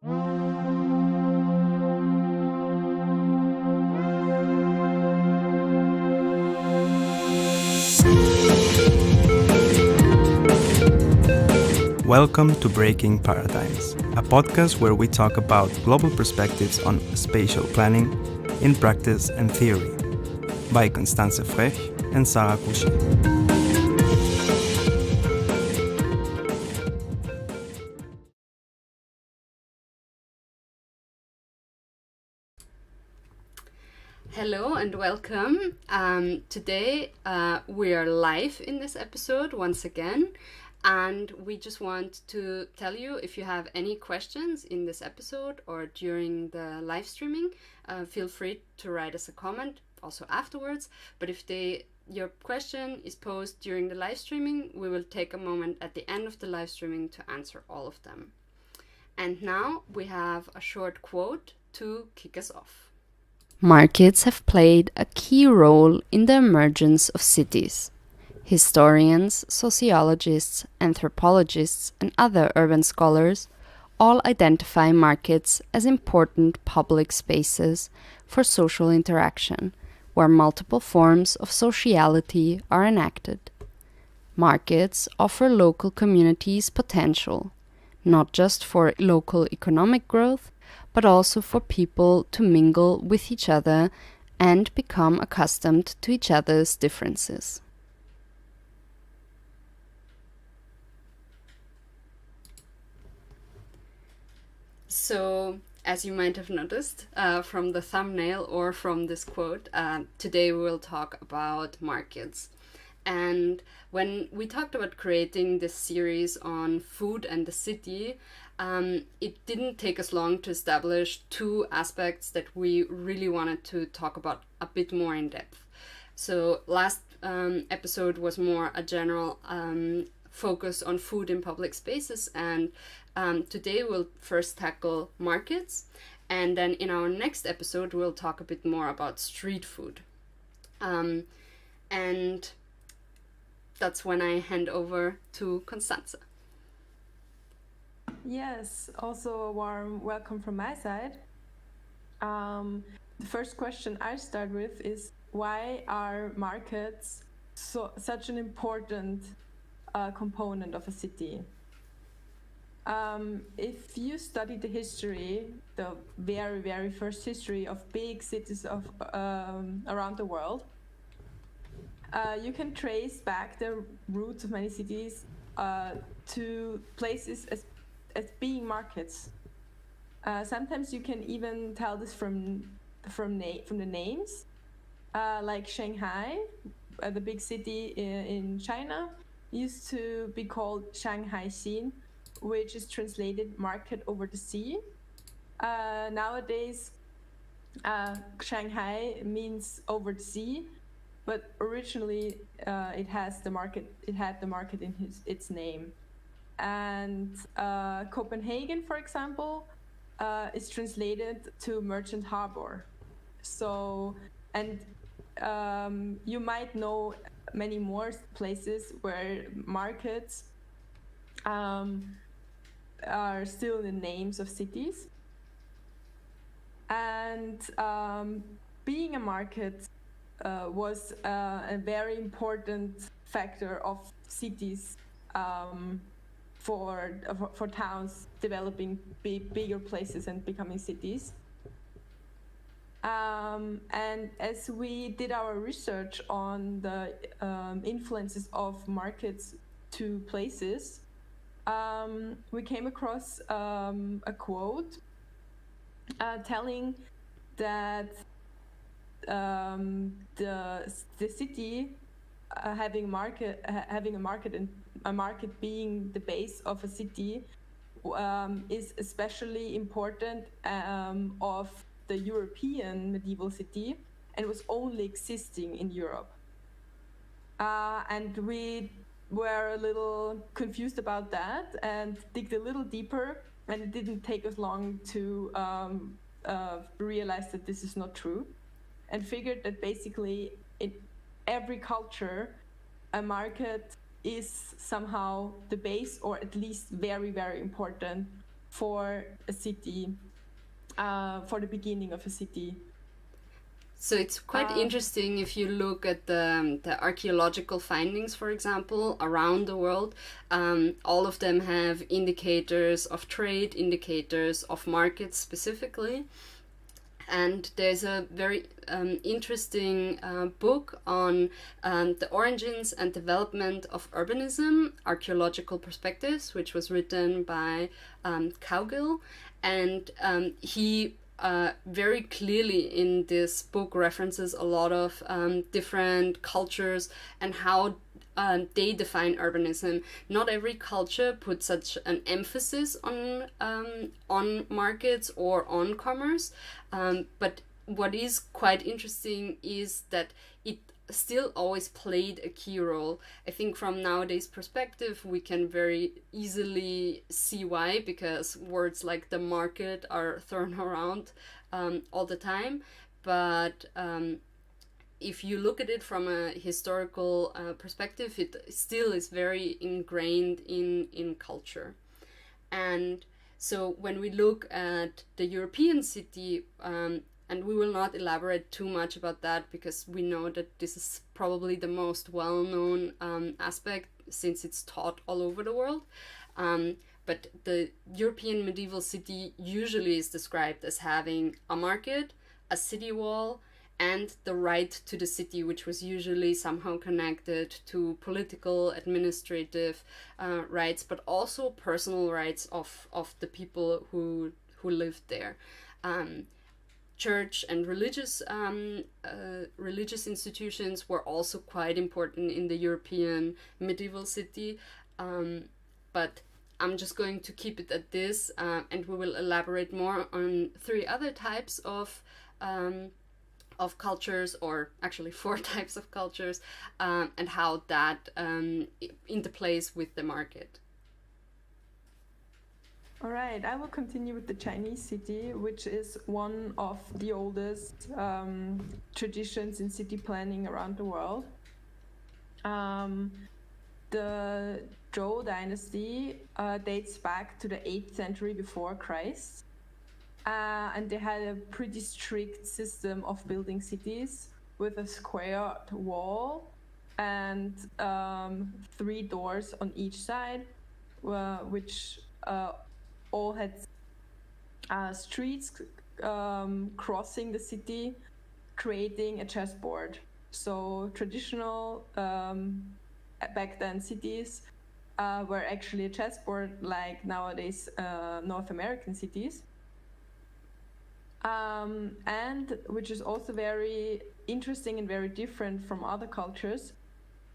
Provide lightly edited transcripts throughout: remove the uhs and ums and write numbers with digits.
Welcome to Breaking Paradigms, a podcast where we talk about global perspectives on spatial planning in practice and theory, by Constanze Frech and Kusché. Hello and welcome. Today we are live in this episode once again, and we just want to tell you, if you have any questions in this episode or during the live streaming, feel free to write us a comment also afterwards. But if your question is posed during the live streaming, we will take a moment at the end of the live streaming to answer all of them. And now we have a short quote to kick us off. Markets have played a key role in the emergence of cities. Historians, sociologists, anthropologists, and other urban scholars all identify markets as important public spaces for social interaction, where multiple forms of sociality are enacted. Markets offer local communities potential, not just for local economic growth, but also for people to mingle with each other and become accustomed to each other's differences. So, as you might have noticed from the thumbnail or from this quote, today we will talk about markets. And when we talked about creating this series on food and the city, it didn't take us long to establish two aspects that we really wanted to talk about a bit more in depth. So last episode was more a general focus on food in public spaces, and today we'll first tackle markets, and then in our next episode we'll talk a bit more about street food. And that's when I hand over to Constanze. Yes, also a warm welcome from my side. The first question I start with is, why are markets such an important component of a city? If you study the history, the very, very first history of big cities of around the world, you can trace back the roots of many cities to places as being markets. Sometimes you can even tell this from the names, like Shanghai, the big city in China, used to be called Shanghai Xin, which is translated market over the sea. Nowadays, Shanghai means over the sea, but originally it had the market in its name. And Copenhagen, for example, is translated to merchant harbor. So, and you might know many more places where markets are still the names of cities. And being a market was a very important factor of cities, for towns developing bigger places and becoming cities. And as we did our research on the influences of markets to places, we came across a quote telling that the city having a market being the base of a city is especially important of the European medieval city, and was only existing in Europe. And we were a little confused about that and digged a little deeper, and it didn't take us long to realize that this is not true, and figured that basically in every culture a market is somehow the base, or at least very, very important for a city, for the beginning of a city. So it's quite interesting if you look at the archaeological findings, for example, around the world. All of them have indicators of trade, indicators of markets specifically. And there's a very interesting book on the origins and development of urbanism, archaeological perspectives, which was written by Cowgill. And he very clearly in this book references a lot of different cultures and how they define urbanism. Not every culture puts such an emphasis on markets or on commerce, but what is quite interesting is that it still always played a key role. I think from nowadays perspective we can very easily see why, because words like the market are thrown around all the time, but if you look at it from a historical perspective, it still is very ingrained in culture. And so when we look at the European city, and we will not elaborate too much about that because we know that this is probably the most well-known aspect since it's taught all over the world. But the European medieval city usually is described as having a market, a city wall, and the right to the city, which was usually somehow connected to political, administrative rights, but also personal rights of the people who lived there. Church and religious institutions were also quite important in the European medieval city, but I'm just going to keep it at this, and we will elaborate more on 3 other types of cultures, or actually 4 types of cultures, and how that interplays with the market. All right, I will continue with the Chinese city, which is one of the oldest traditions in city planning around the world. The Zhou dynasty dates back to the 8th century before Christ, and they had a pretty strict system of building cities with a squared wall and 3 doors on each side, which all had streets crossing the city, creating a chessboard. So traditional back then cities were actually a chessboard, like nowadays North American cities. And which is also very interesting and very different from other cultures,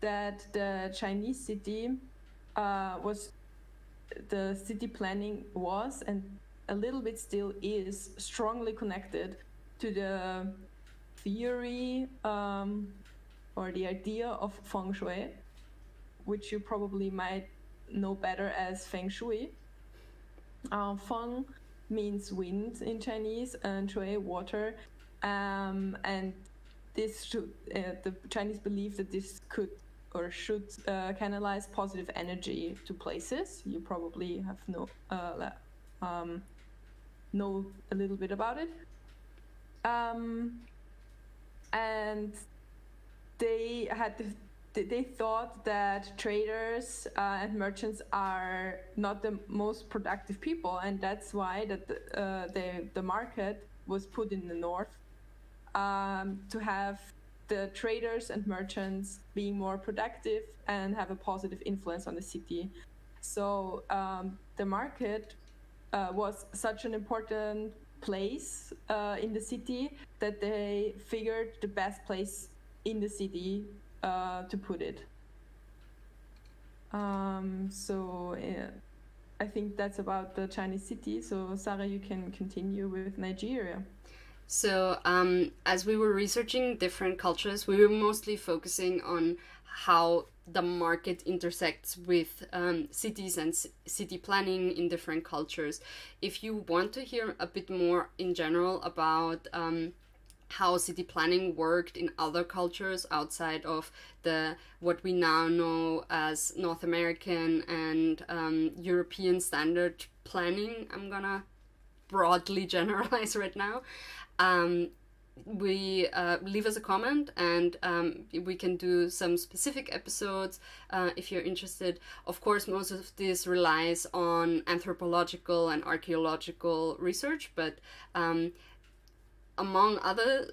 that the Chinese city the city planning was, and a little bit still is, strongly connected to the theory or the idea of feng shui, which you probably might know better as feng shui. Feng means wind in Chinese, and shui water, and this should, the Chinese believe that this could or should canalize positive energy to places. You probably have know a little bit about it. And they thought that traders and merchants are not the most productive people, and that's why that the market was put in the north, to have the traders and merchants being more productive and have a positive influence on the city. So the market was such an important place in the city that they figured the best place in the city to put it. So I think that's about the Chinese city. So Sarah, you can continue with Nigeria. So as we were researching different cultures, we were mostly focusing on how the market intersects with cities and city planning in different cultures. If you want to hear a bit more in general about how city planning worked in other cultures outside of what we now know as North American and European standard planning, I'm gonna broadly generalize right now, we leave us a comment, and we can do some specific episodes if you're interested. Of course, most of this relies on anthropological and archaeological research, but among other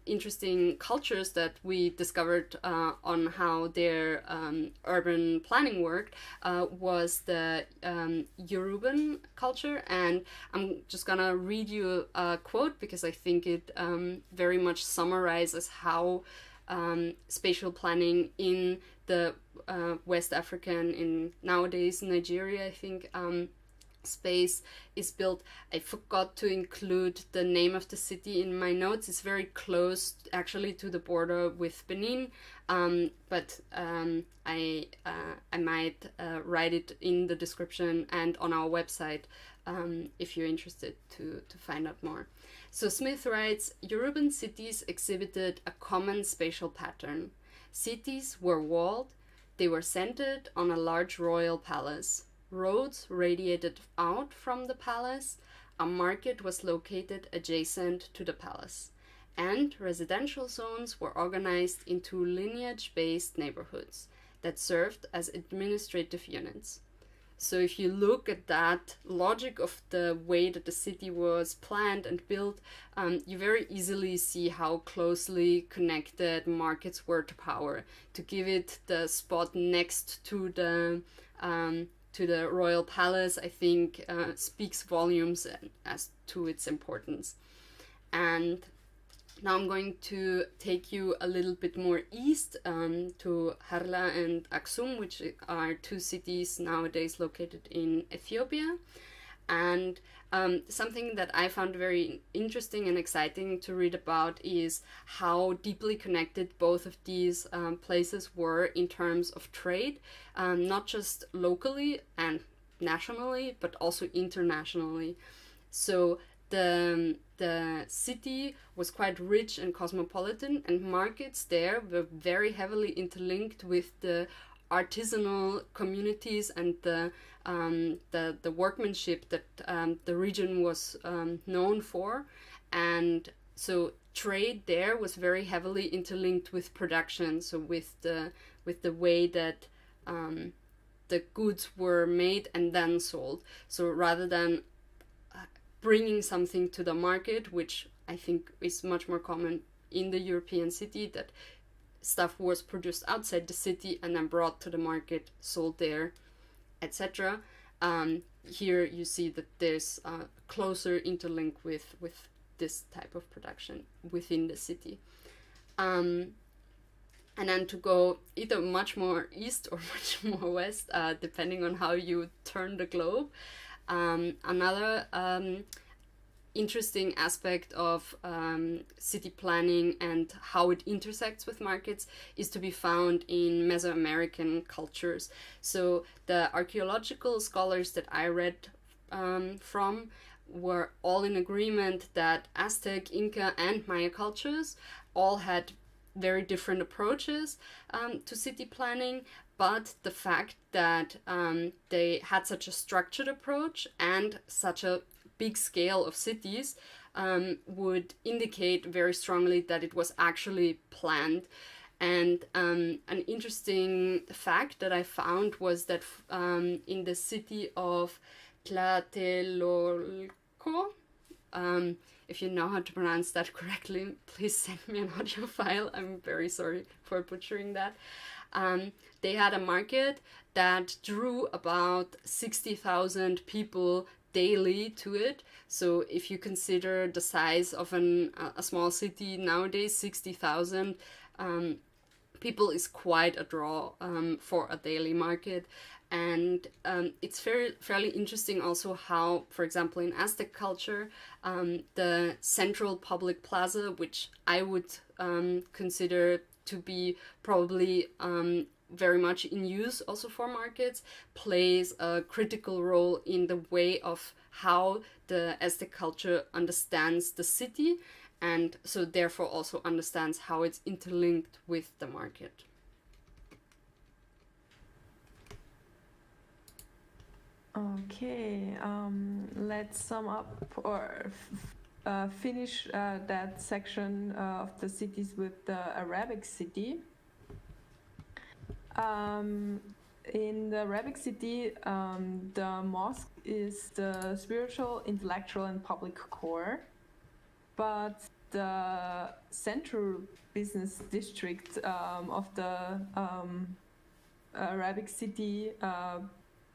interesting cultures that we discovered on how their urban planning worked was the Yoruban culture. And I'm just gonna read you a quote because I think it very much summarizes how spatial planning in the West African, in nowadays Nigeria, I think, space is built. I forgot to include the name of the city in my notes. It's very close actually to the border with Benin, but I might write it in the description and on our website if you're interested to find out more. So Smith writes, Yoruban cities exhibited a common spatial pattern. Cities were walled, they were centered on a large royal palace. Roads radiated out from the palace, a market was located adjacent to the palace, and residential zones were organized into lineage-based neighborhoods that served as administrative units. So if you look at that logic of the way that the city was planned and built, you very easily see how closely connected markets were to power. To give it the spot next to the royal palace, I think speaks volumes as to its importance. And now I'm going to take you a little bit more east to Harla and Aksum, which are two cities nowadays located in Ethiopia. And something that I found very interesting and exciting to read about is how deeply connected both of these places were in terms of trade, not just locally and nationally, but also internationally. So the city was quite rich and cosmopolitan, and markets there were very heavily interlinked with the artisanal communities and the workmanship that the region was known for. And so trade there was very heavily interlinked with production, so with the way that the goods were made and then sold. So rather than bringing something to the market, which I think is much more common in the European city, that stuff was produced outside the city and then brought to the market, sold there, etc. Here you see that there's a closer interlink with this type of production within the city. And then to go either much more east or much more west, depending on how you turn the globe. Another interesting aspect of city planning and how it intersects with markets is to be found in Mesoamerican cultures. So the archaeological scholars that I read from were all in agreement that Aztec, Inca, and Maya cultures all had very different approaches to city planning, but the fact that they had such a structured approach and such a big scale of cities would indicate very strongly that it was actually planned. And an interesting fact that I found was that in the city of Tlatelolco, if you know how to pronounce that correctly, please send me an audio file. I'm very sorry for butchering that. They had a market that drew about 60,000 people daily to it. So if you consider the size of a small city nowadays, 60,000 people is quite a draw for a daily market. And it's fairly interesting also how, for example, in Aztec culture, the central public plaza, which I would consider to be probably very much in use also for markets, plays a critical role in the way of how the Aztec culture understands the city, and so therefore also understands how it's interlinked with the market. Okay, let's sum up or finish that section of the cities with the Arabic city. In the Arabic city, the mosque is the spiritual, intellectual, and public core, but the central business district of the Arabic city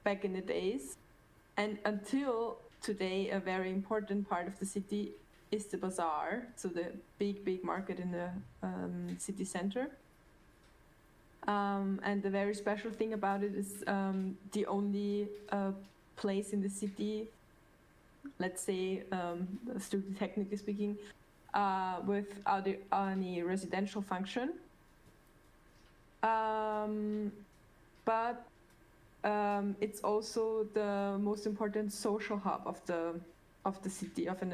back in the days, and until today, a very important part of the city is the bazaar, so the big market in the city center. And the very special thing about it is the only place in the city, let's say, technically speaking, without any residential function. But it's also the most important social hub of the city, of an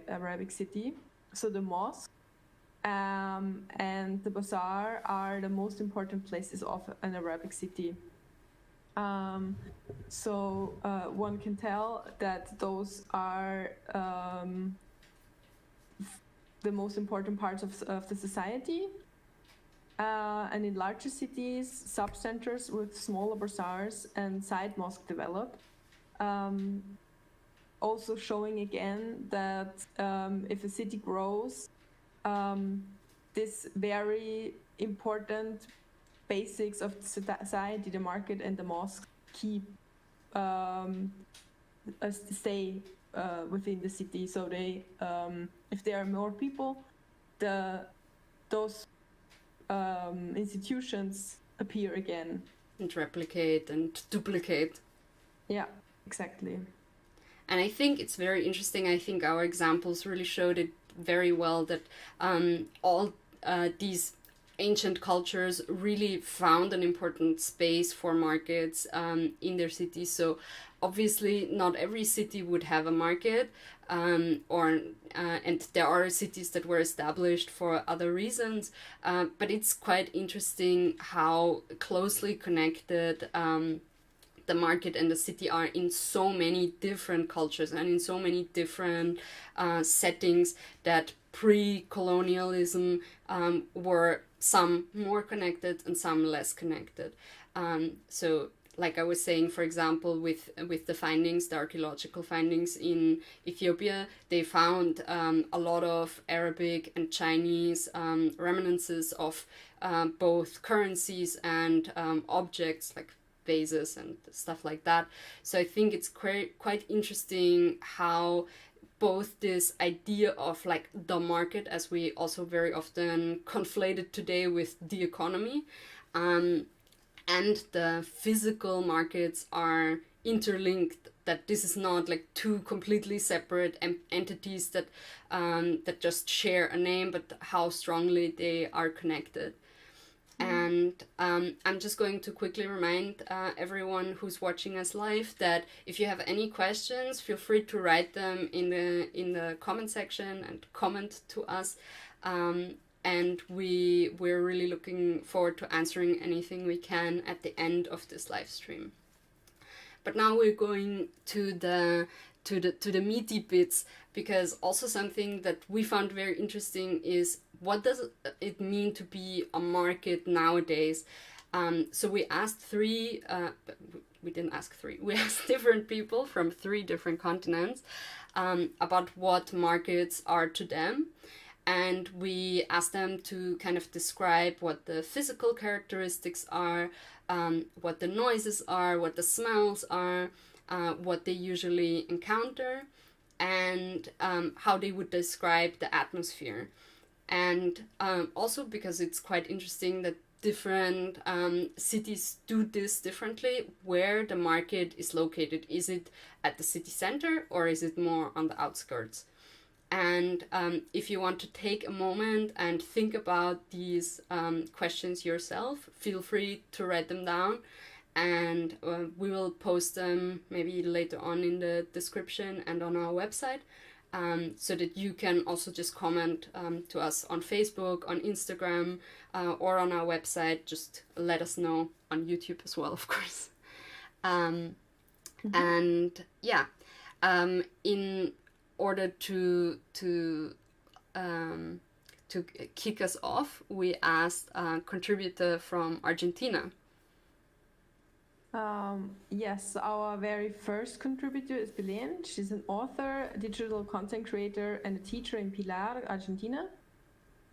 Arabic city. So the mosque and the bazaar are the most important places of an Arabic city. So one can tell that those are the most important parts of the society. And in larger cities, sub-centers with smaller bazaars and side mosques develop. Also showing again that if a city grows, this very important basics of the society, the market and the mosque, keep stay within the city. So they, if there are more people, those institutions appear again and replicate and duplicate. Yeah, exactly. And I think it's very interesting. I think our examples really showed it very well that all these ancient cultures really found an important space for markets in their cities. So obviously not every city would have a market, and there are cities that were established for other reasons, but it's quite interesting how closely connected the market and the city are in so many different cultures and in so many different settings, that pre-colonialism were some more connected and some less connected. So like I was saying, for example, with the findings, the archaeological findings in Ethiopia, they found a lot of Arabic and Chinese remnants of both currencies and objects like vases and stuff like that. So I think it's quite interesting how both this idea of like the market, as we also very often conflate it today with the economy, and the physical markets are interlinked, that this is not like two completely separate entities that that just share a name, but how strongly they are connected. And I'm just going to quickly remind everyone who's watching us live that if you have any questions, feel free to write them in the comment section and comment to us. And we're really looking forward to answering anything we can at the end of this live stream. But now we're going to the meaty bits, because also something that we found very interesting is, what does it mean to be a market nowadays? So we asked we asked different people from 3 different continents about what markets are to them. And we asked them to kind of describe what the physical characteristics are, what the noises are, what the smells are, what they usually encounter, and how they would describe the atmosphere. And also because it's quite interesting that different cities do this differently, where the market is located. Is it at the city center or is it more on the outskirts? And if you want to take a moment and think about these questions yourself, feel free to write them down, and we will post them maybe later on in the description and on our website, so that you can also just comment to us on Facebook, on Instagram, or on our website. Just let us know on YouTube as well, of course. And yeah, in order to kick us off, we asked a contributor from Argentina. Yes, our very first contributor is Belen. She's an author, digital content creator, and a teacher in Pilar, Argentina.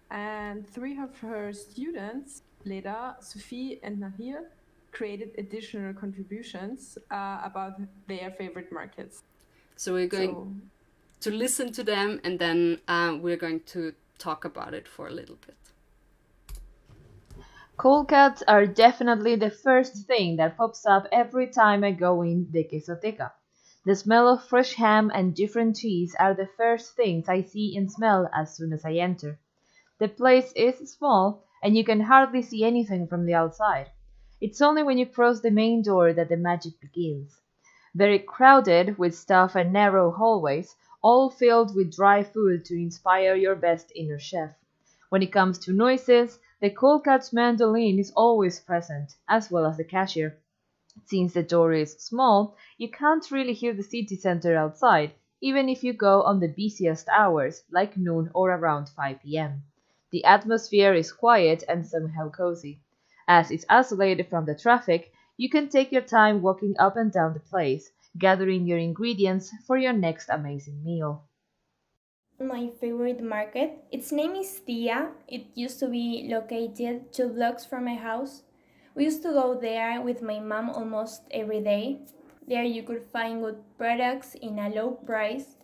And 3 of her students, Leda, Sofi, and Nahir, created additional contributions about their favorite markets. So we're going to listen to them, and then we're going to talk about it for a little bit. Cold cuts are definitely the first thing that pops up every time I go in the quesoteca. The smell of fresh ham and different cheese are the first things I see and smell as soon as I enter. The place is small, and you can hardly see anything from the outside. It's only when you cross the main door that the magic begins. Very crowded with stuff and narrow hallways, all filled with dry food to inspire your best inner chef. When it comes to noises, the cold cuts mandolin is always present, as well as the cashier. Since the door is small, you can't really hear the city center outside, even if you go on the busiest hours, like noon or around 5 p.m. The atmosphere is quiet and somehow cozy. As it's isolated from the traffic, you can take your time walking up and down the place, gathering your ingredients for your next amazing meal. My favorite market. Its name is Tia. It used to be located 2 blocks from my house. We used to go there with my mom almost every day. There you could find good products in a low price.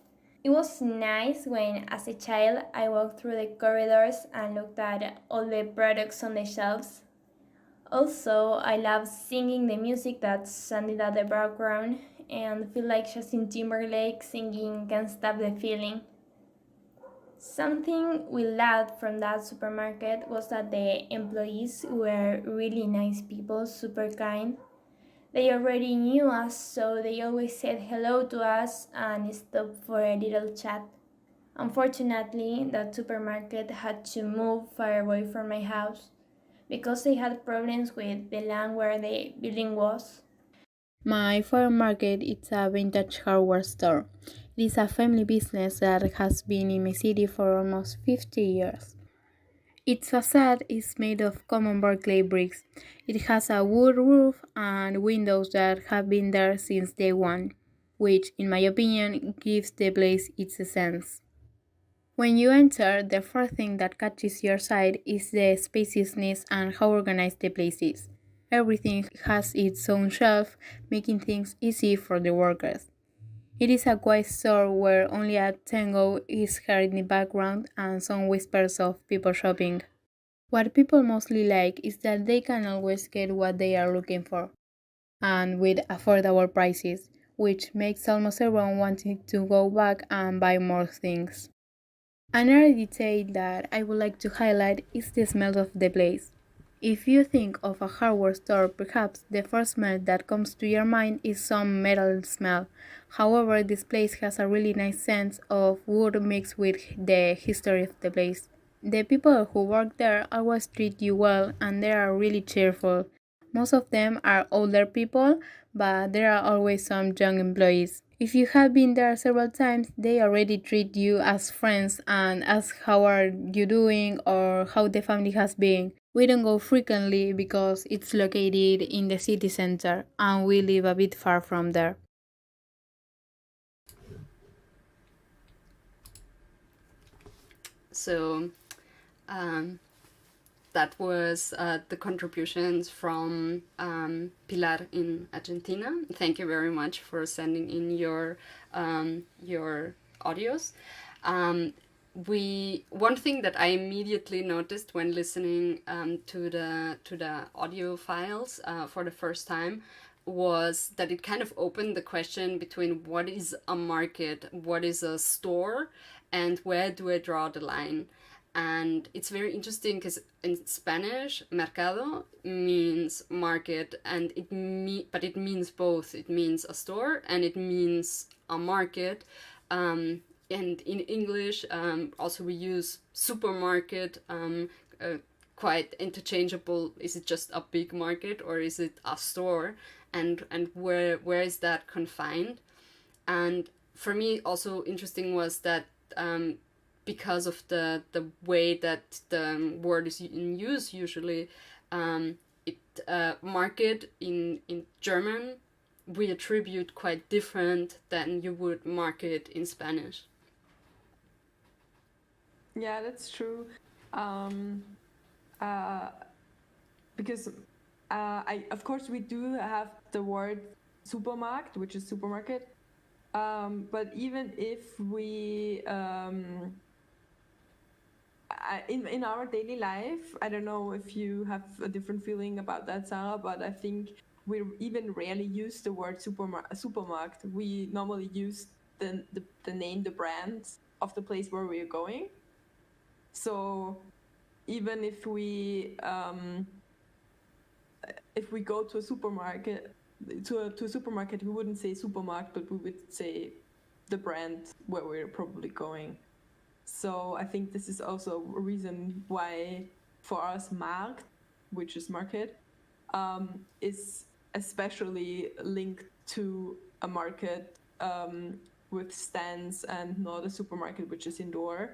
It was nice when, as a child, I walked through the corridors and looked at all the products on the shelves. Also, I love singing the music that sounded at the background and feel like Justin Timberlake singing Can't Stop the Feeling. Something we loved from that supermarket was that the employees were really nice people, super kind. They already knew us, so they always said hello to us and stopped for a little chat. Unfortunately, that supermarket had to move far away from my house because they had problems with the land where the building was. My farm market is a vintage hardware store. It is a family business that has been in my city for almost 50 years. Its facade is made of common Berkeley bricks. It has a wood roof and windows that have been there since day one, which, in my opinion, gives the place its essence. When you enter, the first thing that catches your sight is the spaciousness and how organized the place is. Everything has its own shelf, making things easy for the workers. It is a quiet store where only a tango is heard in the background and some whispers of people shopping. What people mostly like is that they can always get what they are looking for, and with affordable prices, which makes almost everyone wanting to go back and buy more things. Another detail that I would like to highlight is the smell of the place. If you think of a hardware store, perhaps the first smell that comes to your mind is some metal smell. However, this place has a really nice sense of wood mixed with the history of the place. The people who work there always treat you well and they are really cheerful. Most of them are older people, but there are always some young employees. If you have been there several times, they already treat you as friends and ask how are you doing or how the family has been. We don't go frequently because it's located in the city center and we live a bit far from there. So that was the contributions from Pilar in Argentina. Thank you very much for sending in your audios. One thing that I immediately noticed when listening to the audio files for the first time was that it kind of opened the question between what is a market, what is a store, and where do I draw the line. And it's very interesting because in Spanish, mercado means market, and but it means both. It means a store and it means a market. And in English, also we use supermarket quite interchangeable. Is it just a big market or is it a store? And where is that confined? And for me, also interesting was that because of the way that the word is in use usually, market in German we attribute quite different than you would market in Spanish. Yeah, that's true. Because of course we do have the word Supermarkt, which is supermarket. But even if we in our daily life, I don't know if you have a different feeling about that, Sarah, but I think we even rarely use the word supermarket. We normally use the name, the brand of the place where we are going. So even if we go to a supermarket, to a supermarket, we wouldn't say supermarket, but we would say the brand where we're probably going. So I think this is also a reason why for us Markt, which is market, is especially linked to a market with stands and not a supermarket, which is indoor.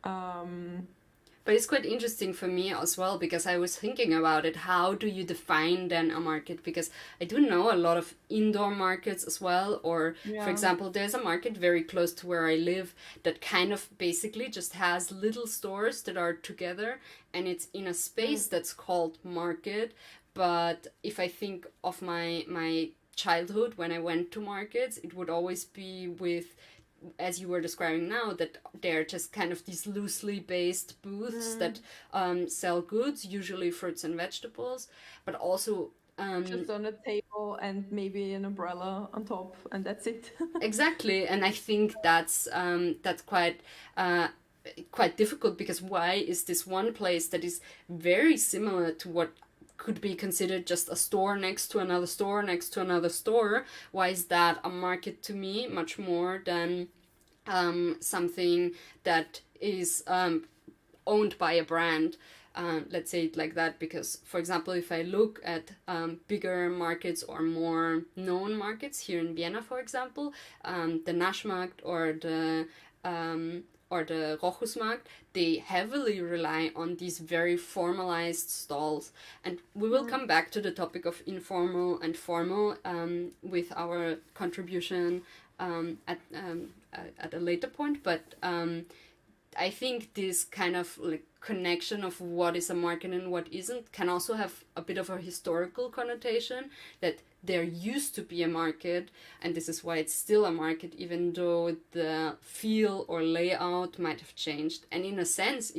But it's quite interesting for me as well, because I was thinking about it. How do you define then a market? Because I do know a lot of indoor markets as well. Or, for example, there's a market very close to where I live that kind of basically just has little stores that are together. And it's in a space that's called market. But if I think of my childhood, when I went to markets, it would always be with, as you were describing now, that they're just kind of these loosely based booths that sell goods, usually fruits and vegetables, but also just on a table and maybe an umbrella on top, and that's it. Exactly. And I think that's quite difficult, because why is this one place that is very similar to what could be considered just a store next to another store next to another store, why is that a market to me much more than something that is owned by a brand? Let's say it like that, because, for example, if I look at bigger markets or more known markets here in Vienna, for example, the Naschmarkt or the Rochusmarkt, they heavily rely on these very formalized stalls. And we will come back to the topic of informal and formal with our contribution at a later point. But I think this kind of like connection of what is a market and what isn't can also have a bit of a historical connotation, that there used to be a market, and this is why it's still a market, even though the feel or layout might have changed. And in a sense,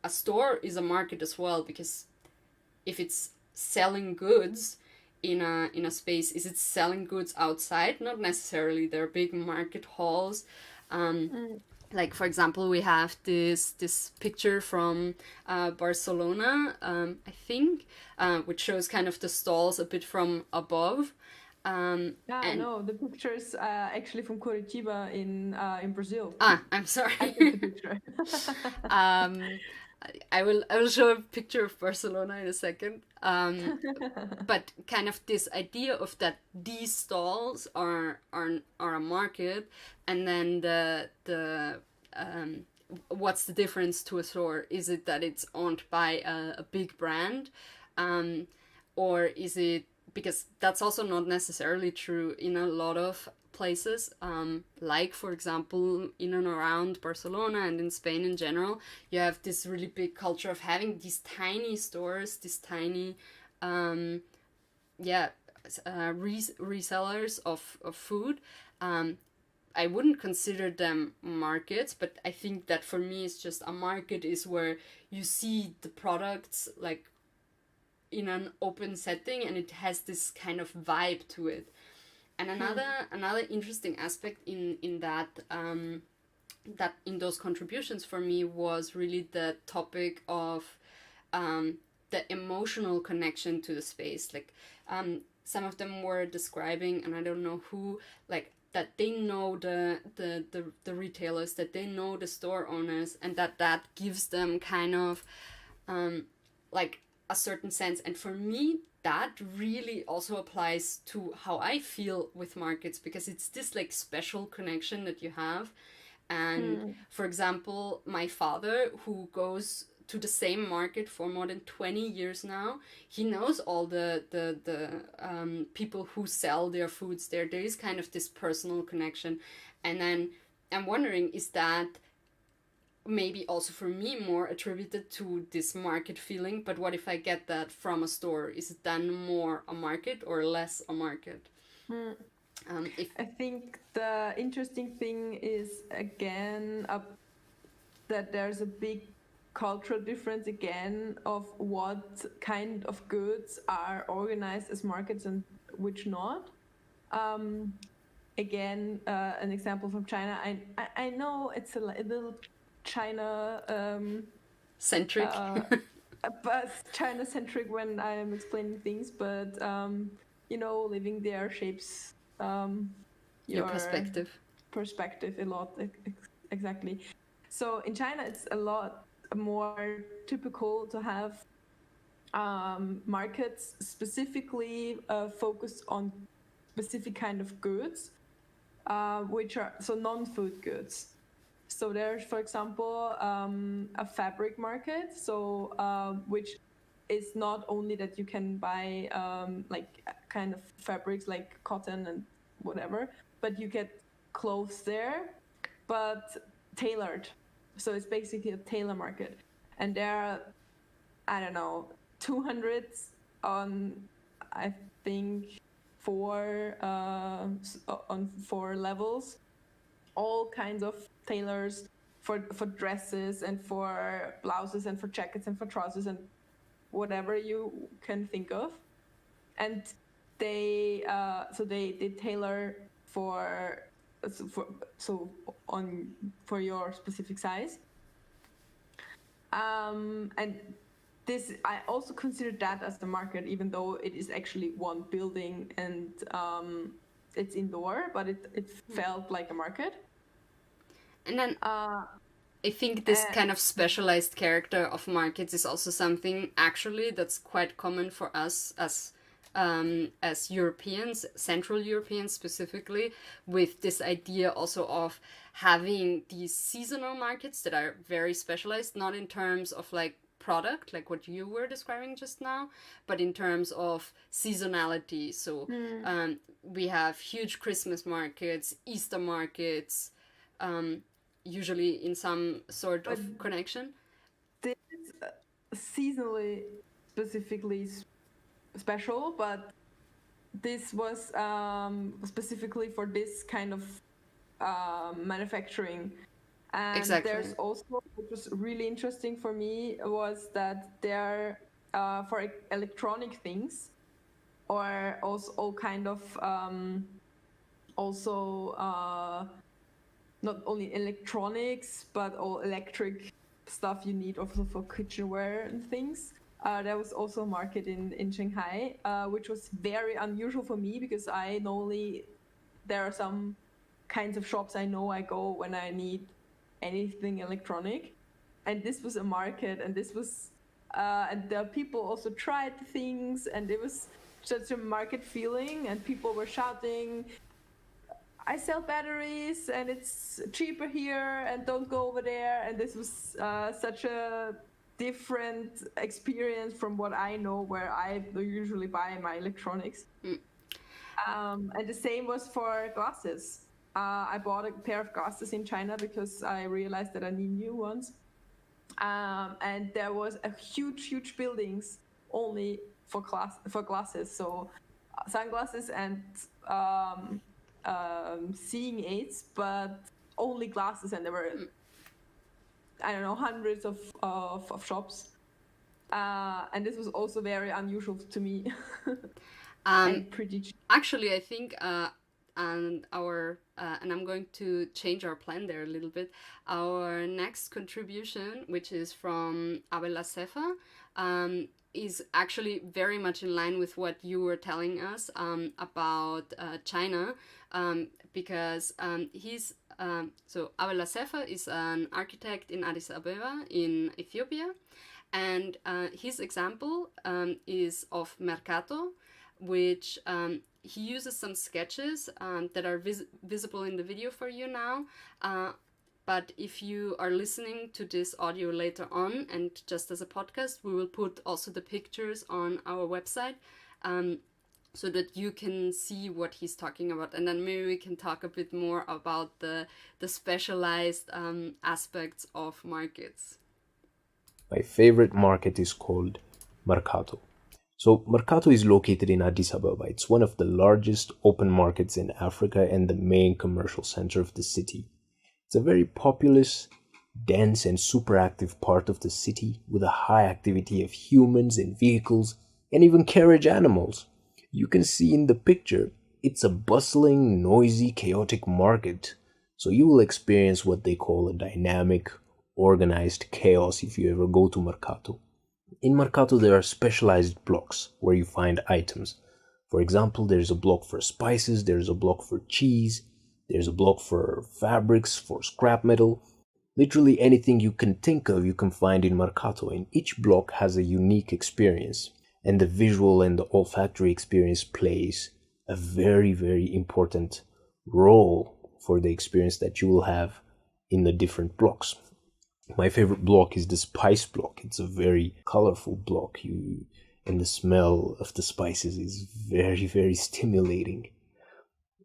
a store is a market as well, because if it's selling goods in a space, is it selling goods outside? Not necessarily. There are big market halls. Like, for example, we have this picture from Barcelona, I think, which shows kind of the stalls a bit from above. No, the picture's actually from Curitiba in Brazil. I'm sorry. I took the picture. I will show a picture of Barcelona in a second. But kind of this idea of that these stalls are a market, and then the what's the difference to a store? Is it that it's owned by a big brand, or is it, because that's also not necessarily true in a lot of places, like, for example, in and around Barcelona and in Spain in general, you have this really big culture of having these tiny stores, these tiny resellers of food. I wouldn't consider them markets, but I think that for me it's just a market is where you see the products like in an open setting, and it has this kind of vibe to it. And another interesting aspect in that that in those contributions for me was really the topic of the emotional connection to the space. Like some of them were describing, and I don't know who, like that they know the retailers, that they know the store owners, and that gives them kind of like a certain sense. And for me, that really also applies to how I feel with markets, because it's this like special connection that you have. And for example, my father, who goes to the same market for more than 20 years now, he knows all the people who sell their foods there. There is kind of this personal connection. And then I'm wondering, is that maybe also for me more attributed to this market feeling? But what if I get that from a store? Is it then more a market or less a market? I think the interesting thing is, again, that there's a big cultural difference again of what kind of goods are organized as markets and which not. Again, an example from China. I know it's a little China centric, but China centric when I'm explaining things. But you know, living there shapes your perspective a lot. Exactly. So in China, it's a lot more typical to have markets specifically focused on specific kind of goods, which are so non-food goods. So there's, for example, a fabric market, so which is not only that you can buy like kind of fabrics like cotton and whatever, but you get clothes there, but tailored. So it's basically a tailor market, and there are, I don't know, 200 on, I think, on 4 levels, all kinds of tailors for dresses and for blouses and for jackets and for trousers and whatever you can think of. And they tailor for your specific size. And this, I also consider that as the market, even though it is actually one building and it's indoor, but it felt like a market. And then I think this kind of specialized character of markets is also something actually that's quite common for us as Europeans, Central Europeans specifically, with this idea also of having these seasonal markets that are very specialized, not in terms of like product, like what you were describing just now, but in terms of seasonality. So we have huge Christmas markets, Easter markets, usually in some sort of connection. This is seasonally specifically special, but this was specifically for this kind of manufacturing. And exactly. There's also, what was really interesting for me, was that there for electronic things, or also all kind of not only electronics, but all electric stuff you need also for kitchenware and things. There was also a market in Shanghai, which was very unusual for me, because there are some kinds of shops I know I go when I need anything electronic. And this was a market, and this was, and the people also tried things, and it was such a market feeling, and people were shouting, I sell batteries and it's cheaper here, and don't go over there. And this was such a different experience from what I know, where I usually buy my electronics. And the same was for glasses. I bought a pair of glasses in China because I realized that I need new ones. And there was a huge buildings only for glasses. So sunglasses and seeing aids, but only glasses, and there were I don't know, hundreds of shops, and this was also very unusual to me. And pretty cheap. Actually, I think and I'm going to change our plan there a little bit. Our next contribution, which is from Abel, is actually very much in line with what you were telling us about China, because he's so Abel is an architect in Addis Ababa in Ethiopia, And his example is of Mercato, which he uses some sketches that are visible in the video for you now. But if you are listening to this audio later on, and just as a podcast, we will put also the pictures on our website so that you can see what he's talking about. And then maybe we can talk a bit more about the specialized aspects of markets. My favorite market is called Mercato. So Mercato is located in Addis Ababa. It's one of the largest open markets in Africa and the main commercial center of the city. It's a very populous, dense and super active part of the city with a high activity of humans and vehicles and even carriage animals. You can see in the picture, it's a bustling, noisy, chaotic market. So you will experience what they call a dynamic, organized chaos if you ever go to Mercato. In Mercato, there are specialized blocks where you find items. For example, there's a block for spices, there's a block for cheese, there's a block for fabrics, for scrap metal. Literally anything you can think of, you can find in Mercato, and each block has a unique experience. And the visual and the olfactory experience plays a very, very important role for the experience that you will have in the different blocks. My favorite block is the spice block. It's a very colorful block, and the smell of the spices is very, very stimulating.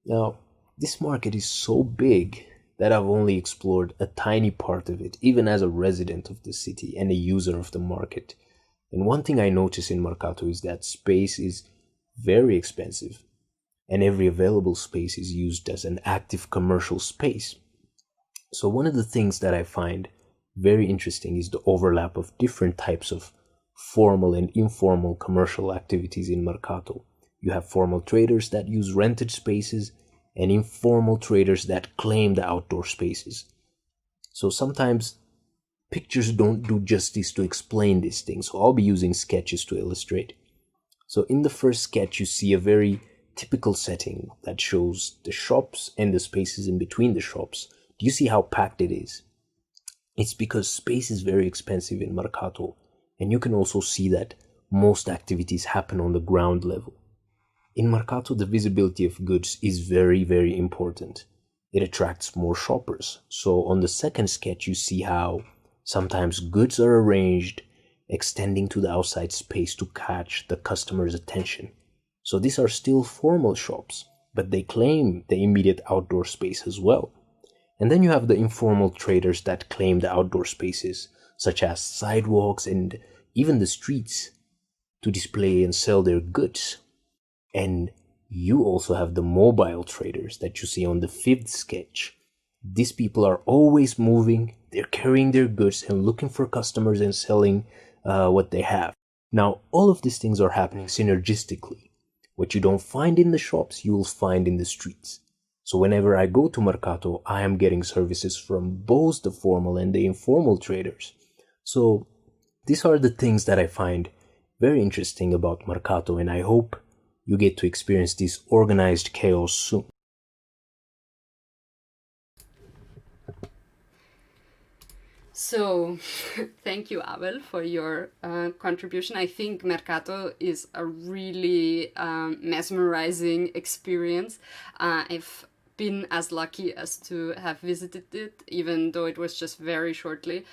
Now, this market is so big that I've only explored a tiny part of it, even as a resident of the city and a user of the market. And one thing I notice in Mercato is that space is very expensive, and every available space is used as an active commercial space. So one of the things that I find very interesting is the overlap of different types of formal and informal commercial activities in Mercato. You have formal traders that use rented spaces and informal traders that claim the outdoor spaces. So sometimes pictures don't do justice to explain these things, so I'll be using sketches to illustrate. So in the first sketch, you see a very typical setting that shows the shops and the spaces in between the shops. Do you see how packed it is? It's because space is very expensive in Mercato, and you can also see that most activities happen on the ground level. In Mercato, the visibility of goods is very, very important. It attracts more shoppers. So on the second sketch, you see how sometimes goods are arranged, extending to the outside space to catch the customer's attention. So these are still formal shops, but they claim the immediate outdoor space as well. And then you have the informal traders that claim the outdoor spaces, such as sidewalks and even the streets, to display and sell their goods. And you also have the mobile traders that you see on the fifth sketch. These people are always moving, they're carrying their goods and looking for customers and selling what they have. Now, all of these things are happening synergistically. What you don't find in the shops, you will find in the streets. So whenever I go to Mercato, I am getting services from both the formal and the informal traders. So these are the things that I find very interesting about Mercato, and I hope you get to experience this organized chaos soon. So, thank you, Abel, for your contribution. I think Mercato is a really mesmerizing experience. I've been as lucky as to have visited it, even though it was just very shortly,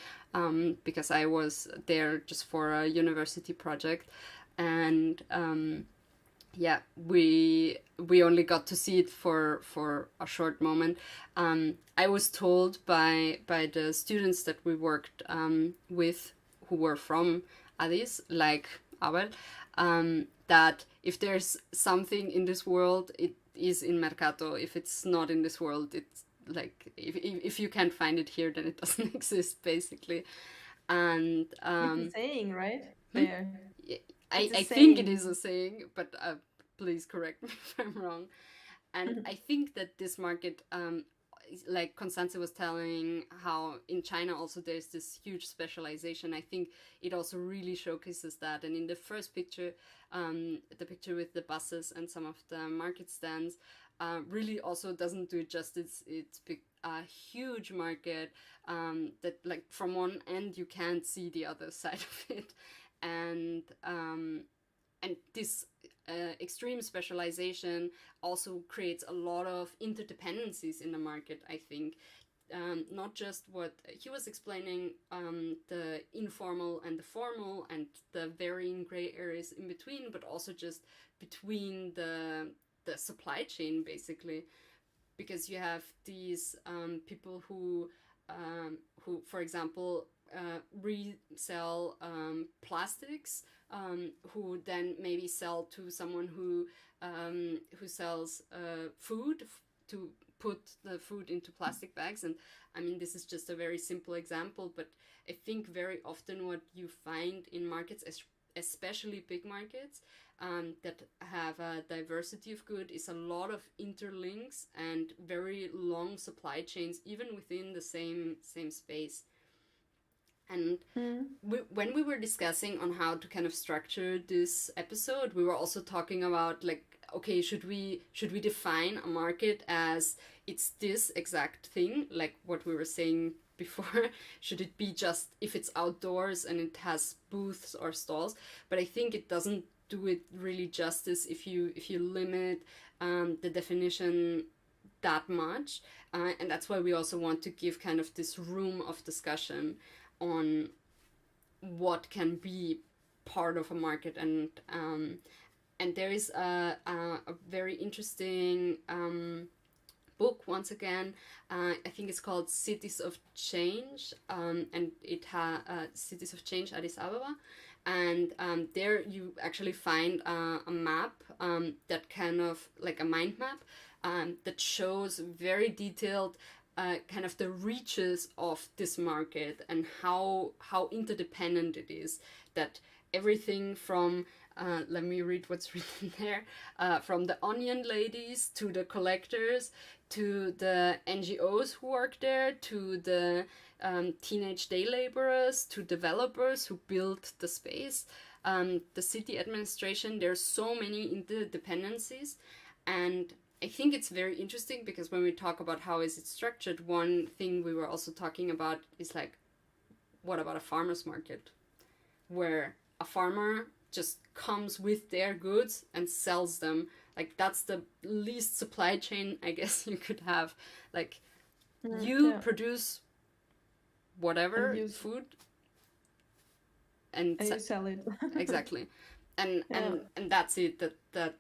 because I was there just for a university project. And yeah, we only got to see it for a short moment. I was told by the students that we worked with, who were from Addis, like Abel, that if there's something in this world, it is in Mercato. If it's not in this world, it's like if you can't find it here, then it doesn't exist, basically. And It's a saying, right? There. I think it is a saying, but please correct me if I'm wrong. And I think that this market, like Constanze was telling, how in China also there's this huge specialization. I think it also really showcases that. And in the first picture, the picture with the buses and some of the market stands, really also doesn't do it justice. It's a huge market that, like, from one end you can't see the other side of it, and this extreme specialization also creates a lot of interdependencies in the market, I think. Not just what he was explaining, the informal and the formal and the varying gray areas in between, but also just between the supply chain, basically, because you have these people who, for example, resell plastics, who then maybe sell to someone who sells food to put the food into plastic bags. And I mean, this is just a very simple example, but I think very often what you find in markets, especially big markets that have a diversity of good, is a lot of interlinks and very long supply chains, even within the same space. And when we were discussing on how to kind of structure this episode, we were also talking about, like, okay, should we define a market as it's this exact thing, like what we were saying before? Should it be just if it's outdoors and it has booths or stalls? But I think it doesn't do it really justice if you limit the definition that much, and that's why we also want to give kind of this room of discussion on what can be part of a market. And there is a very interesting book, once again, I think it's called Cities of Change, and it has Cities of Change, Addis Ababa, and there you actually find a map that kind of like a mind map that shows very detailed kind of the reaches of this market and how interdependent it is, that everything from let me read what's written there, from the onion ladies to the collectors to the NGOs who work there to the teenage day laborers to developers who built the space, the city administration. There's so many interdependencies, and I think it's very interesting because when we talk about how is it structured, one thing we were also talking about is, like, what about a farmer's market, where a farmer just comes with their goods and sells them? Like, that's the least supply chain, I guess, you could have. Like, you produce whatever food and you sell it. Exactly. And that's it. That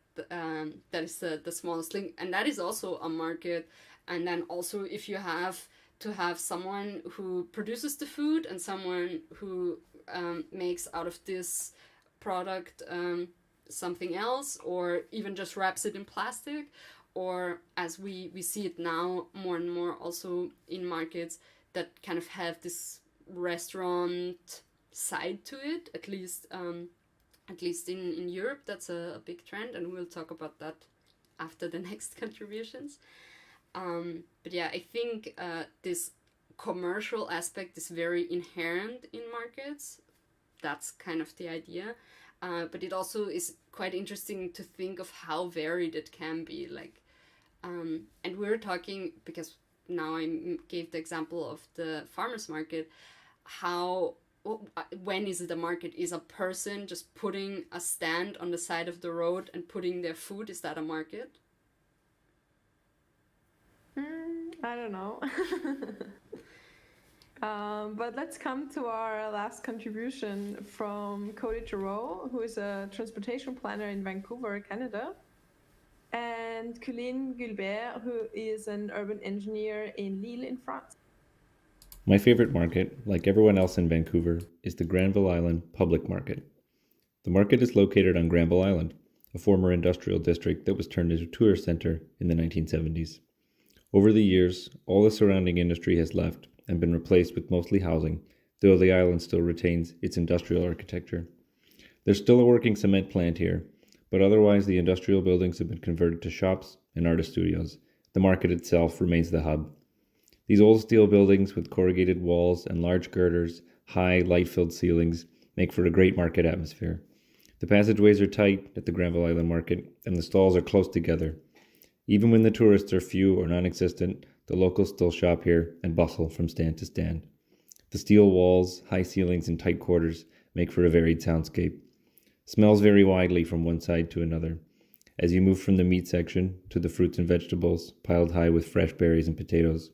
is the smallest link, and that is also a market. And then also, if you have to have someone who produces the food and someone who makes out of this product something else, or even just wraps it in plastic, or as we see it now more and more also in markets that kind of have this restaurant side to it, at least in Europe, that's a big trend, and we'll talk about that after the next contributions. But yeah, I think this commercial aspect is very inherent in markets. That's kind of the idea. But it also is quite interesting to think of how varied it can be. Like, and we're talking, because now I gave the example of the farmer's market, when is it a market? Is a person just putting a stand on the side of the road and putting their food, is that a market? I don't know. But let's come to our last contribution from Cody, who is a transportation planner in Vancouver, Canada, and Coline, who is an urban engineer in Lille in France. My favorite market, like everyone else in Vancouver, is the Granville Island Public Market. The market is located on Granville Island, a former industrial district that was turned into a tourist center in the 1970s. Over the years, all the surrounding industry has left and been replaced with mostly housing, though the island still retains its industrial architecture. There's still a working cement plant here, but otherwise the industrial buildings have been converted to shops and artist studios. The market itself remains the hub. These old steel buildings with corrugated walls and large girders, high light-filled ceilings, make for a great market atmosphere. The passageways are tight at the Granville Island Market, and the stalls are close together. Even when the tourists are few or non-existent, The locals still shop here and bustle from stand to stand. The steel walls, high ceilings, and tight quarters make for a varied soundscape. Smells vary widely from one side to another. As you move from the meat section to the fruits and vegetables, piled high with fresh berries and potatoes,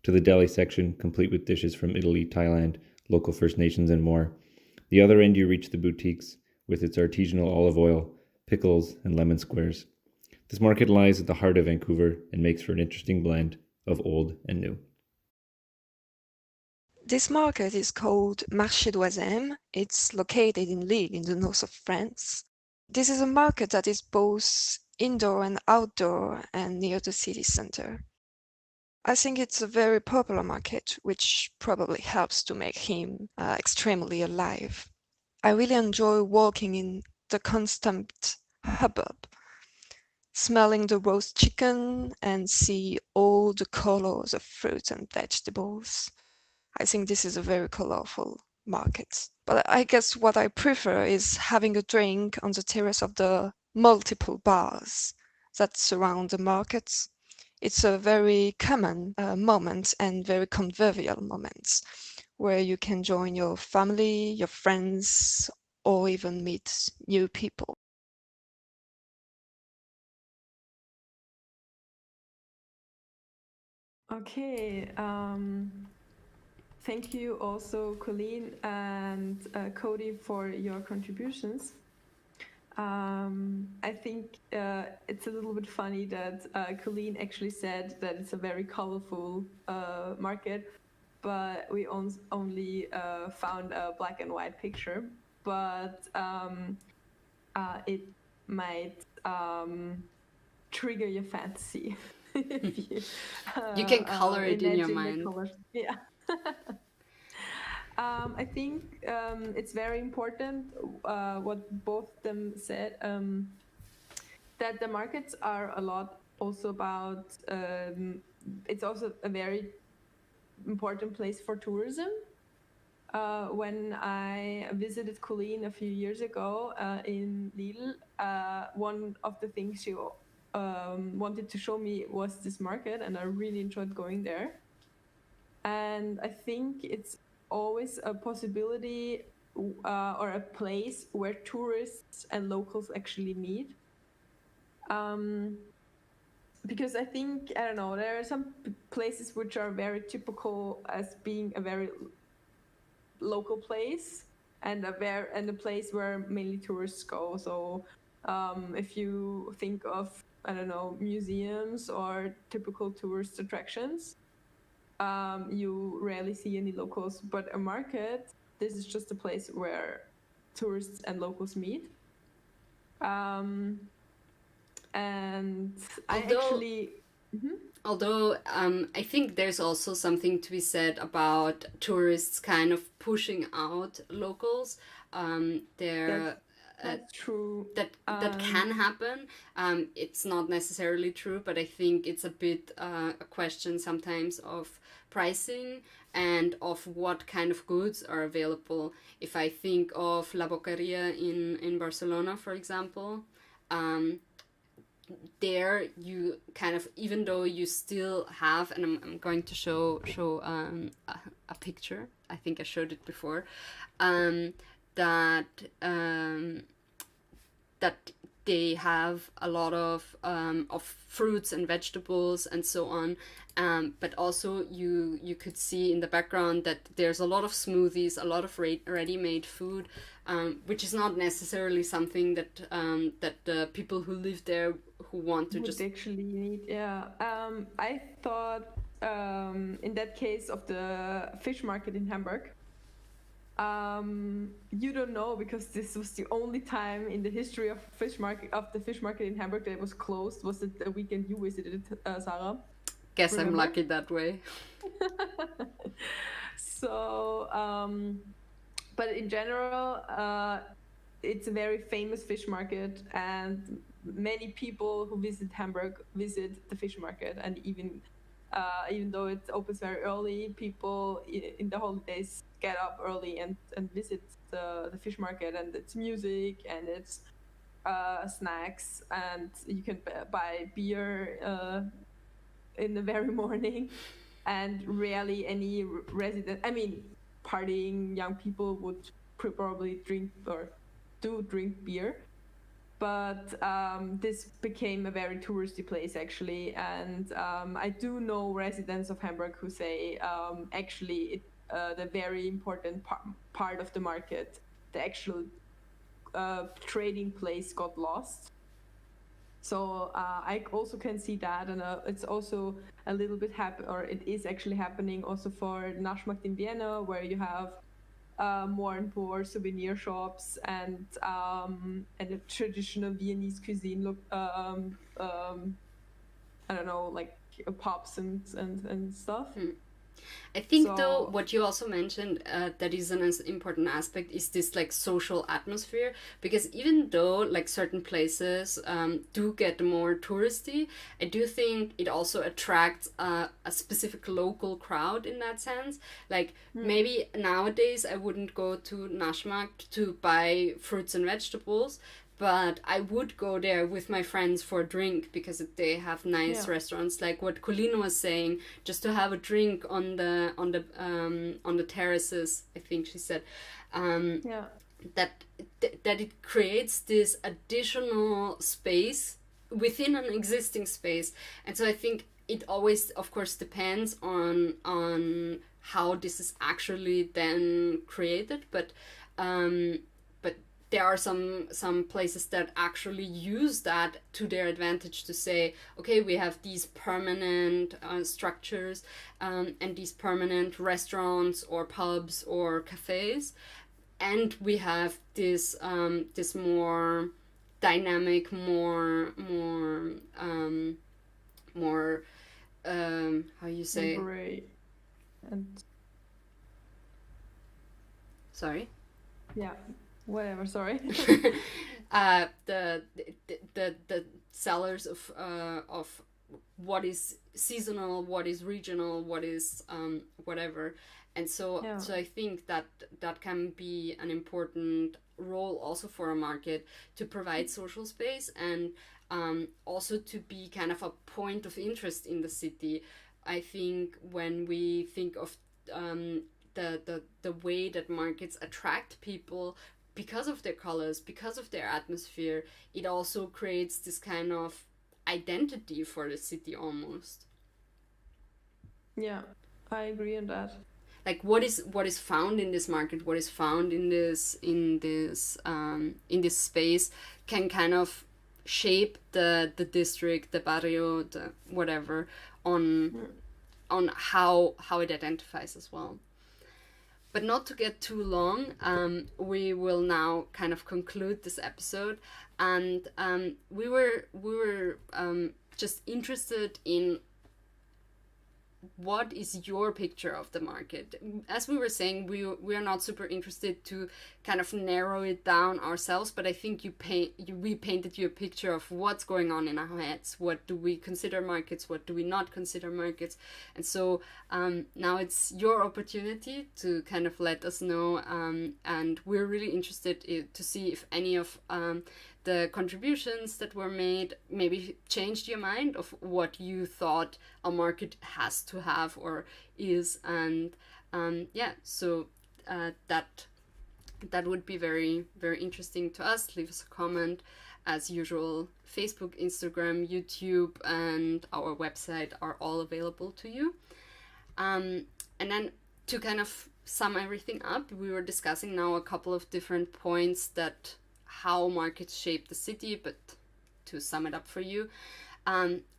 to the deli section, complete with dishes from Italy, Thailand, local First Nations, and more. The other end you reach the boutiques, with its artisanal olive oil, pickles, and lemon squares. This market lies at the heart of Vancouver and makes for an interesting blend of old and new. This market is called Marché d'Oisem. It's located in Lille in the north of France. This is a market that is both indoor and outdoor and near the city center. I think it's a very popular market, which probably helps to make him extremely alive. I really enjoy walking in the constant hubbub, smelling the roast chicken and see all the colors of fruits and vegetables. I think this is a very colorful market. But I guess what I prefer is having a drink on the terrace of the multiple bars that surround the markets. It's a very common moment and very convivial moments where you can join your family, your friends, or even meet new people. Okay. Thank you also, Coline and Cody, for your contributions. I think it's a little bit funny that Coline actually said that it's a very colorful market, but we only found a black and white picture. But it might trigger your fantasy. If You can color it in your imagine the mind. colors. Yeah. I think it's very important what both of them said, that the markets are a lot also about, it's also a very important place for tourism. When I visited Coline a few years ago in Lille, one of the things she wanted to show me was this market, and I really enjoyed going there. And I think it's always a possibility or a place where tourists and locals actually meet. Because I think, I don't know, there are some places which are very typical as being a very local place and a place where mainly tourists go. So if you think of, I don't know, museums or typical tourist attractions, you rarely see any locals. But a market, this is just a place where tourists and locals meet. And Although I think there's also something to be said about tourists kind of pushing out locals. That's true. That can happen. It's not necessarily true, but I think it's a bit a question sometimes of pricing and of what kind of goods are available. If I think of La Boqueria in Barcelona, for example, there you kind of, even though you still have, and I'm going to show a picture, I think I showed it before, that they have a lot of fruits and vegetables and so on, but also you could see in the background that there's a lot of smoothies, a lot of ready-made food, which is not necessarily something that the people who live there who want to would just actually need. Yeah, I thought in that case of the fish market in Hamburg. You don't know, because this was the only time in the history of the fish market in Hamburg that it was closed. Was it the weekend you visited, Sarah? Guess Remember? I'm lucky that way. So, but in general, it's a very famous fish market, and many people who visit Hamburg visit the fish market, and even though it opens very early, people in the holidays get up early and visit the fish market, and it's music and it's snacks, and you can buy beer in the very morning, and rarely any resident. I mean, partying young people would probably drink or do drink beer, but this became a very touristy place actually, and I do know residents of Hamburg who say actually the very important part of the market, the actual trading place, got lost. So I also can see that, and it's also a little bit it is actually happening also for Naschmarkt in Vienna, where you have more and more souvenir shops and a traditional Viennese cuisine look. I don't know, like pubs and stuff. I think though what you also mentioned that is an important aspect is this like social atmosphere, because even though like certain places do get more touristy, I do think it also attracts a specific local crowd in that sense. Like maybe nowadays I wouldn't go to Naschmarkt to buy fruits and vegetables, but I would go there with my friends for a drink because they have nice restaurants, like what Coline was saying, just to have a drink on the terraces. I think she said that it creates this additional space within an existing space, and so I think it always, of course, depends on how this is actually then created, but there are some places that actually use that to their advantage to say, okay, we have these permanent structures and these permanent restaurants or pubs or cafes, and we have this this more dynamic, more how you say? Sorry. Yeah. Whatever, sorry. The sellers of what is seasonal, what is regional, what is whatever, and so I think that can be an important role also for a market, to provide social space and also to be kind of a point of interest in the city. I think when we think of the way that markets attract people because of their colors, because of their atmosphere, it also creates this kind of identity for the city almost. Yeah, I agree on that. Like what is found in this market, what is found in this space can kind of shape the district, the barrio, the whatever, on how it identifies as well. But not to get too long, we will now kind of conclude this episode, and we were just interested in what is your picture of the market. As we were saying, we are not super interested to kind of narrow it down ourselves, but I think we painted you a picture of what's going on in our heads. What do we consider markets? What do we not consider markets? And so now it's your opportunity to kind of let us know, and we're really interested to see if any of the contributions that were made maybe changed your mind of what you thought a market has to have or is, and so that would be very, very interesting to us. Leave us a comment as usual. Facebook, Instagram, YouTube, and our website are all available to you. And then to kind of sum everything up, we were discussing now a couple of different points that how markets shape the city, but to sum it up for you,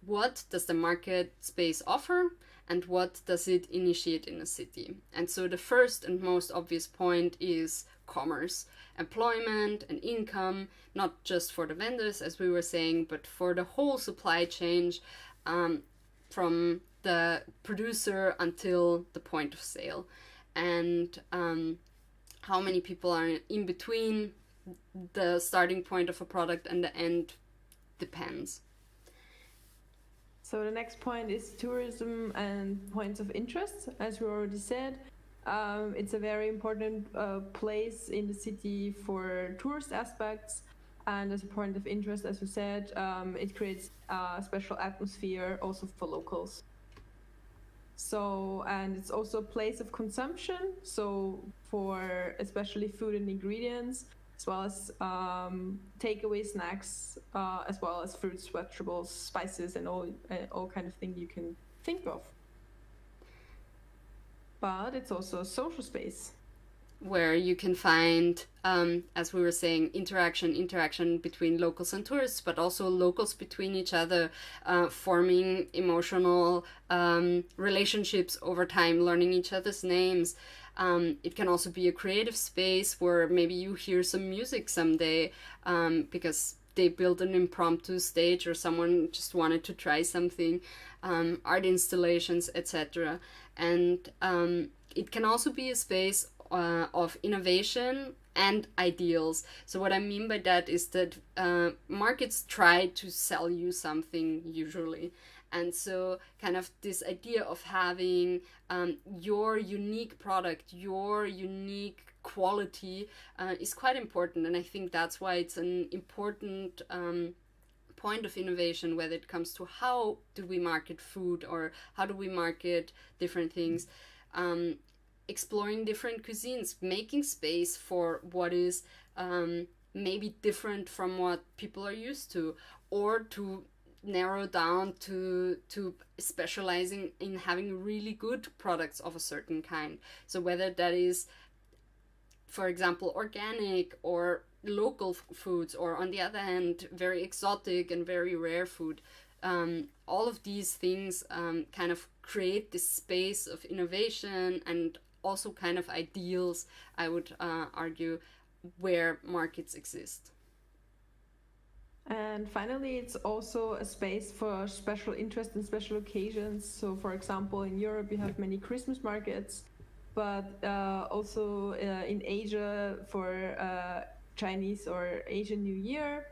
what does the market space offer and what does it initiate in a city? And so the first and most obvious point is commerce, employment and income, not just for the vendors, as we were saying, but for the whole supply chain, from the producer until the point of sale. And how many people are in between the starting point of a product and the end depends. So the next point is tourism and points of interest. As we already said, it's a very important place in the city for tourist aspects. And as a point of interest, as you said, it creates a special atmosphere also for locals. So, and it's also a place of consumption. So for especially food and ingredients, as well as takeaway snacks, as well as fruits, vegetables, spices, and all kind of things you can think of. But it's also a social space where you can find, as we were saying, interaction between locals and tourists, but also locals between each other, forming emotional relationships over time, learning each other's names. It can also be a creative space where maybe you hear some music someday because they built an impromptu stage or someone just wanted to try something, art installations, etc. And it can also be a space of innovation and ideals. So what I mean by that is that markets try to sell you something usually. And so kind of this idea of having your unique product, your unique quality is quite important. And I think that's why it's an important point of innovation, whether it comes to how do we market food or how do we market different things. Exploring different cuisines, making space for what is maybe different from what people are used to, or to narrow down to specializing in having really good products of a certain kind. So whether that is, for example, organic or local foods, or on the other hand, very exotic and very rare food. All of these things kind of create this space of innovation and also kind of ideals, I would argue, where markets exist. And finally, it's also a space for special interest and special occasions. So, for example, in Europe, you have many Christmas markets, but also in Asia for Chinese or Asian New Year.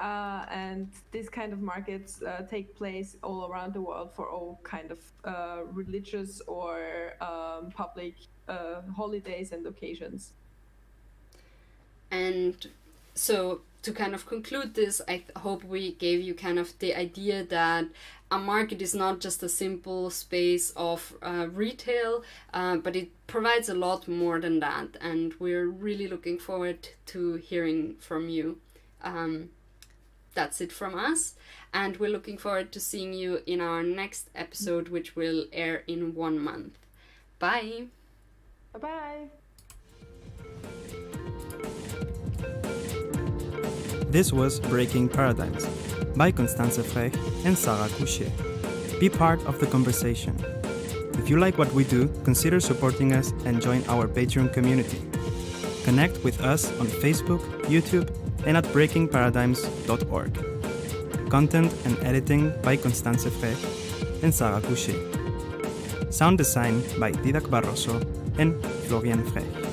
And these kind of markets take place all around the world for all kind of religious or public holidays and occasions. And so to kind of conclude this, I hope we gave you kind of the idea that a market is not just a simple space of retail, but it provides a lot more than that. And we're really looking forward to hearing from you. That's it from us. And we're looking forward to seeing you in our next episode, which will air in 1 month. Bye. Bye-bye. This was Breaking Paradigms by Constanze Frech and Sarah Kusché. Be part of the conversation. If you like what we do, consider supporting us and join our Patreon community. Connect with us on Facebook, YouTube, and at breakingparadigms.org. Content and editing by Constanze Frech and Sarah Kusché. Sound design by Didak Barroso and Florian Frech.